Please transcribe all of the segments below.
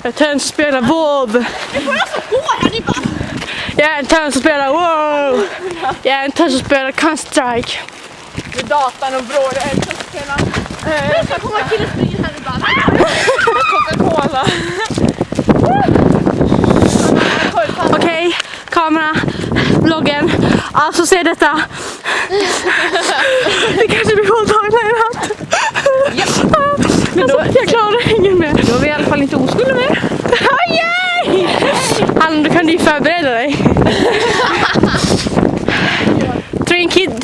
Jag är tönt som spelar WoW. Nu får jag så gå här, ni bara. Jag är en tönt som spelar WoW. Jag är en tönt som spelar Counter-Strike. Med datan och bråd, jag är inte att spela. Så kommer en kille springer här och bara. Coca-Cola. Okej, kamera, vloggen. Alltså se detta. Vi kanske blir våldtagna i natt. Men då jag klarar ingen mer. Då är vi i alla fall inte oskulda mer. Yay! Han, då kan du förbereda dig.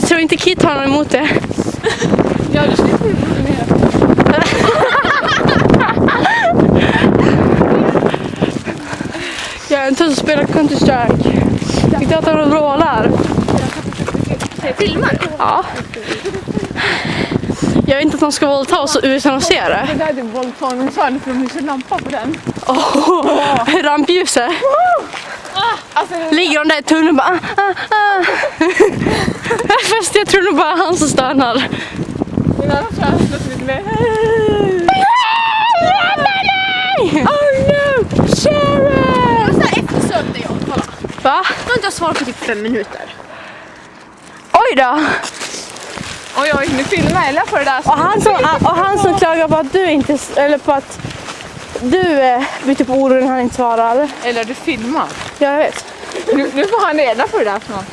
Tror inte Kid har något emot det. Ja, du slipper ju mer. Jag är en tuss som spelar Counter-Strike. Tyckte att de vrålar. Filmar? Ja. Jag vet inte att de ska våldta oss utan att se det. Det där är våldtagning för de lyser lampa på den. Rampljuset. Alltså, Ligger de där i tunneln och bara Fast jag tror nog bara han som stönar. min annan tror jag slåss lite mer. Oh no! Sharon! Jag sa eftersökte jag. Kolla. Va? Då har inte jag svarat på typ 5 minuter. Oj då! Oj, nu filmar Ella på det där. Och han som klagar på att du inte, eller på att du blir typ orolig när han inte svarar. Eller du filmar. Ja, jag vet. Nu får han reda på det där snart.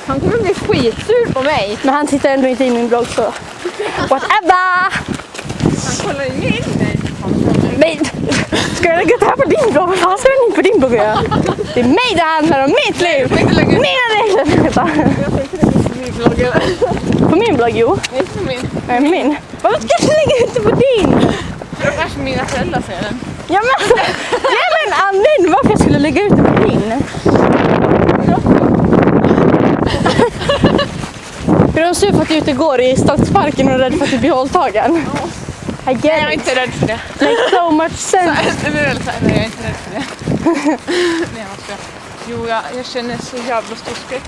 Han kommer bli skitsur på mig. Men han tittar ändå inte i min blogg så. Whatever! Han kollar ju in mig. Men, ska jag lägga det här på din blogg? Vad fan ska den in på din blogg? Det är mig det handlar om, mitt liv! Mina regler! Jag tänkte det på min blogg. Eller? På min blogg, jo. Nej, på min. Min. Varför ska jag lägga ut det på din? Det kanske mina föräldrar ser den. Ja men anledningen varför jag skulle lägga ut det på din. För de ser för att du ute går i stadsparken och är rädd för att du blir hålltagen. I get Nej, jag är it. inte rädd för det. Makes so much sense. Det blir väldigt så här, nej, jag är inte rädd för det. Nej, jo, jag känner så jävla stor skräck.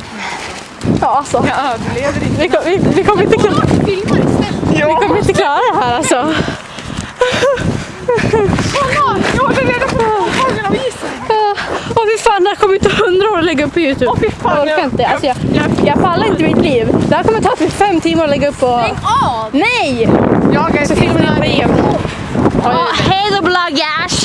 Ja, alltså. Jag överlever inte. Vi kommer inte klara Filmar istället. vi kommer inte klara det här alltså. Jag håller redan på hålltagen av isen. Och fy fan, det här kommer inte 100 år att lägga upp på YouTube. Åh, fy fan, jag orkar inte. Alltså, jag pallar inte mitt liv. Det här kommer ta mig 5 timmar att lägga upp på... Stäng av! Nej! Jag är Så filmar ni på igen. Hej då bloggers!